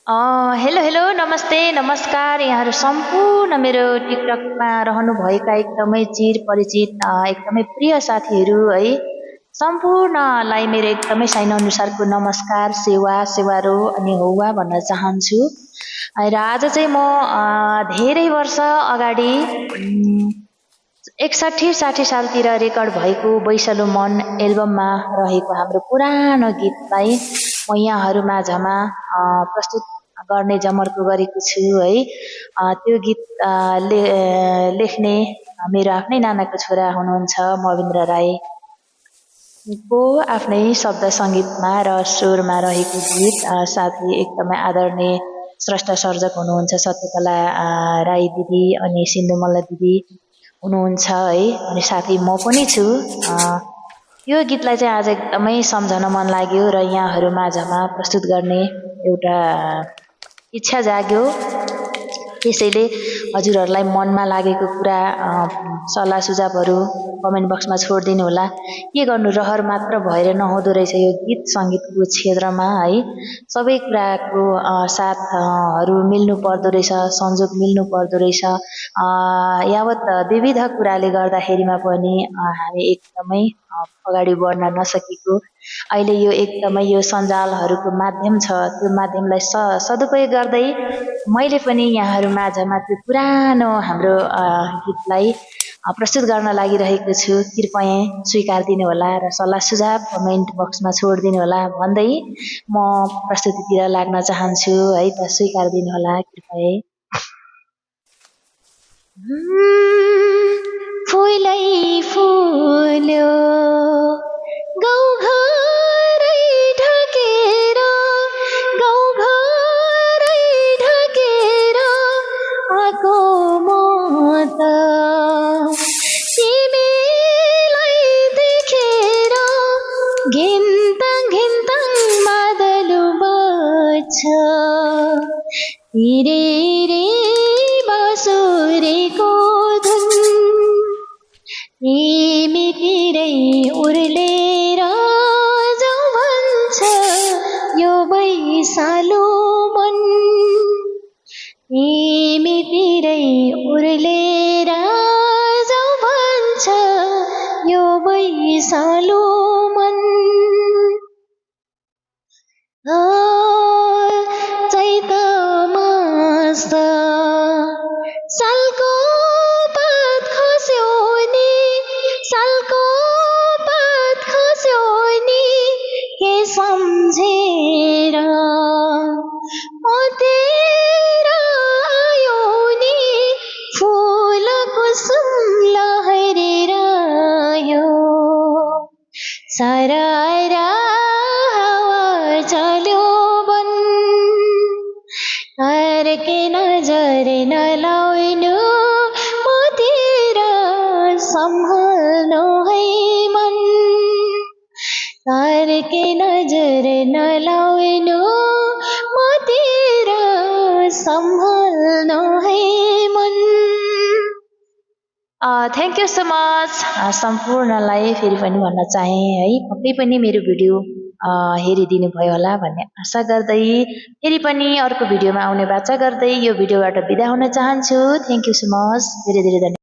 hello hello नमस्ते नमस्कार यहाँहरू सम्पूर्ण मेरो टिकटकमा रहनुभएका एकदमै चिर परिचित एकदमै प्रिय साथीहरू है सम्पूर्णलाई मेरो एकदमै साइन अनुसारको नमस्कार सेवा सेवारो अनि हौवा भन्न चाहन्छु र आज चाहिँ म धेरै वर्ष अगाडि 61-60 सालतिर रेकर्ड भएको बैसलो मन एल्बममा रहेको हाम्रो पुरानो गीतलाई म यहाँहरू माझमा प्रस्तुत गर्ने जमर्को गरेको छु है त्यो गीत लेख्ने मेरो आफ्नै नानाको छोरा हुनुहुन्छ मविन्द्र राई को आफ्नै शब्द सङ्गीतमा र स्वरमा रहेको गीत साथी एकदमै आदरणीय स्रष्टा सर्जक हुनुहुन्छ सत्यकला राई दिदी अनि सिन्धु मल्ल दिदी हुनुहुन्छ है अनि साथी म पनि छु यो गीतलाई चाहिँ आज एकदमै सम्झन मन लाग्यो र यहाँहरू माझमा प्रस्तुत गर्ने एउटा इच्छा जाग्यो त्यसैले हजुरहरूलाई मनमा लागेको कुरा सल्लाह सुझावहरू कमेन्ट बक्समा छोडिदिनु होला के गर्नु रहर मात्र भएर नहुँदो रहेछ यो गीत सङ्गीतको क्षेत्रमा है सबै कुराको साथहरू मिल्नु पर्दो रहेछ संयोग मिल्नु पर्दो रहेछ यावत विविध कुराले गर्दाखेरिमा पनि हामी एकदमै अगाडि बढ्न नसकेको अहिले यो एकदमै यो सञ्जालहरूको माध्यम छ त्यो माध्यमलाई सदुपयोग गर्दै मैले पनि यहाँहरू माझमा त्यो पुरानो हाम्रो गीतलाई प्रस्तुत गर्न लागिरहेको छु कृपया स्वीकार दिनु होला र सल्लाह सुझाव कमेन्ट बक्समा छोडिदिनु होला भन्दै म प्रस्तुतितिर लाग्न चाहन्छु है त स्वीकार दिनु होला कृपया फुलै फुल्यो गाउँघरै ढकेर गाउँघरै ढकेर आको म त तिमीलाई देखेर घिन्ताङ घिन्ताङ बादल बज्छ रे रे बाँसुरीको धुन तिमीतिरै उर्लेर जाऊ भन्छ यो बैसालो मन तिमीतिरै उर्लेर जाऊ भन्छ यो बैसालो मन चैत मास सालको पात खस्यो नि सालको पात खस्यो नि के सम्झेर मतेर आयो नि फुल कुसुम लहरेर आयो सरारा हावा चल्यो बन के नजर नलाउनु मतिर सम्हाल्नु है मन के नजर नलाउनु मतिर सम्हाल्नु है मन थ्याङ्क यू सो मच सम्पूर्णलाई फेरि पनि भन्न चाहे है पक्कै पनि मेरो भिडियो हेरिदिनु भयो होला भन्ने आशा गर्दै फेरि पनि अर्को भिडियोमा आउने बाचा गर्दै यो भिडियोबाट बिदा हुन चाहन्छु थ्याङ्क यू सो मच धेरै धेरै धन्यवाद